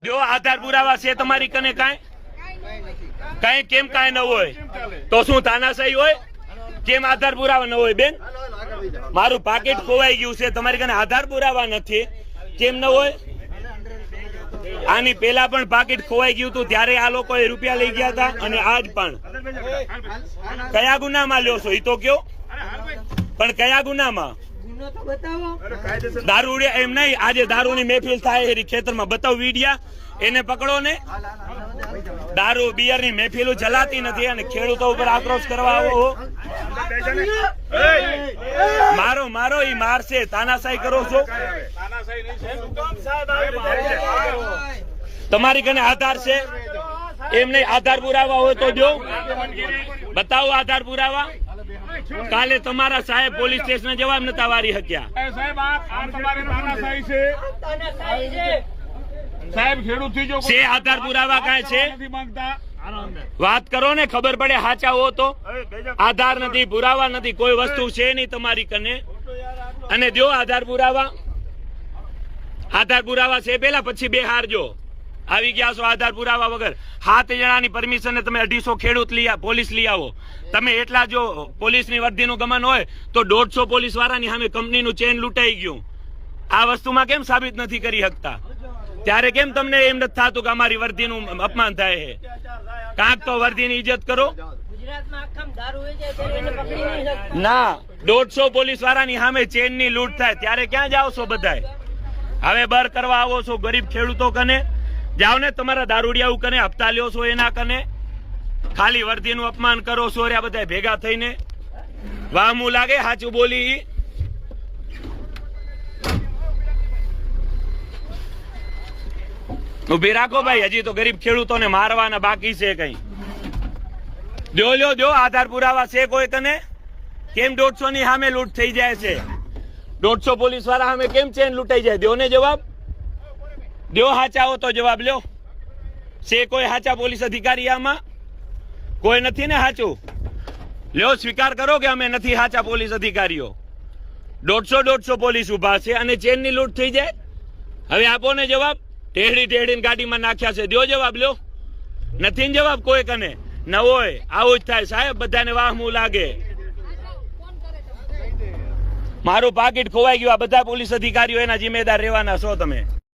જો આધાર પુરાવા છે તમારી કને કાંઈ કાંઈ કેમ કાંઈ ન હોય તો શું તાનાશાહી હોય? કેમ આધાર પુરાવા ન હોય? બેન મારું પાકીટ ખોવાઈ ગયું છે, તમારી કને આધાર પુરાવા નથી, કેમ ન હોય? આની પેલા પણ પાકીટ ખોવાઈ ગયું હતું ત્યારે આ લોકોએ રૂપિયા લઈ ગયા હતા અને આજ પણ. કયા ગુનામાં લ્યો છો એ તો કયો, પણ કયા ગુનામાં? દારૂ એમ નહીં, આજે દારૂની મહેફિલ થાય ખેતરમાં, બતાવ વિડિયા, એને પકડો ને. દારૂ બિયર ની મહેફિલો ચલાતી નથી અને ખેડૂતો ઉપર આક્રોશ કરવા આવો. મારો મારો ઈ મારશે, તાનાશાહી કરો છો. તમારી કને આધાર છે એમ નહીં, આધાર પુરાવા હોય તો જો બતાવો આધાર પુરાવા. કાલે તમારા સાહેબ પોલીસ સ્ટેશન જવાબ નતા વારી શક્યા. સાહેબ ખેડૂત થી જો છે આધાર પુરાવા કાંઈ છે? વાત કરો ને, ખબર પડે સાચા હો તો. આધાર નથી, પુરાવા નથી, કોઈ વસ્તુ છે નહીં તમારી કને. અને જો આધાર પુરાવા, આધાર પુરાવા છે પેલા, પછી બે હારજો. આવી ગયા છો આધાર પુરાવા વગર. 7 જણાની પરમિશન તમે 250 ખેડૂત પોલીસ લઈ આવો. તમે એટલા જો પોલીસની વર્દીનું ગમન હોય તો 150 પોલીસ વાળાની સામે કંપનીનું ચેન લૂંટાઈ ગયું. આ વસ્તુમાં કેમ સાબિત નથી કરી શકતા? ત્યારે કેમ તમને એમ નથી થતું કે અમારી વર્દીનું અપમાન થાય છે? કાંક તો વર્દીની ઇજ્જત કરો. ના, 150 પોલીસ વાળાની સામે ચેનની લૂંટ થાય ત્યારે ક્યાં જાઓ છો બધાય? હવે બર કરવા આવો છો ગરીબ ખેડૂતો કને? જાઓ ને તમારા દારૂડિયાઓ કને, હપ્તા લ્યો છો એના કને. ખાલી વર્દીનું અપમાન કરો છો રે બધા ભેગા થઈને. વાહમું લાગે સાચું બોલી. ઉભી રાખો ભાઈ, હજી તો ગરીબ ખેડૂતોને મારવાના બાકી છે કઈ. દો આધાર પુરાવા છે કોઈ કને? કેમ 150 ની સામે લૂંટ થઈ જાય છે? 150 પોલીસ વાળા સામે કેમ ચેન લૂંટાઈ જાય? દો ને જવાબ. દો હાચા હો તો જવાબ લ્યો. છે કોઈ હાચા પોલીસ અધિકારી આમાં? કોઈ નથી ને હાચું? લ્યો, સ્વીકાર કરો કે અમે નથી હાચા પોલીસ અધિકારીઓ. 150 પોલીસ ઉભા છે અને ચેનની લૂંટ થઈ જાય. હવે આપો ને જવાબ. ટેઢીને ગાડીમાં નાખ્યા છે, દો જવાબ લ્યો. નથી ને જવાબ કોઈ કને? ન હોય, આવું જ થાય સાહેબ, બધાને વાહમું લાગે. મારું પાકીટ ખોવાઈ ગયું, આ બધા પોલીસ અધિકારીઓ એના જિમ્મેદાર રહેવાના છો તમે.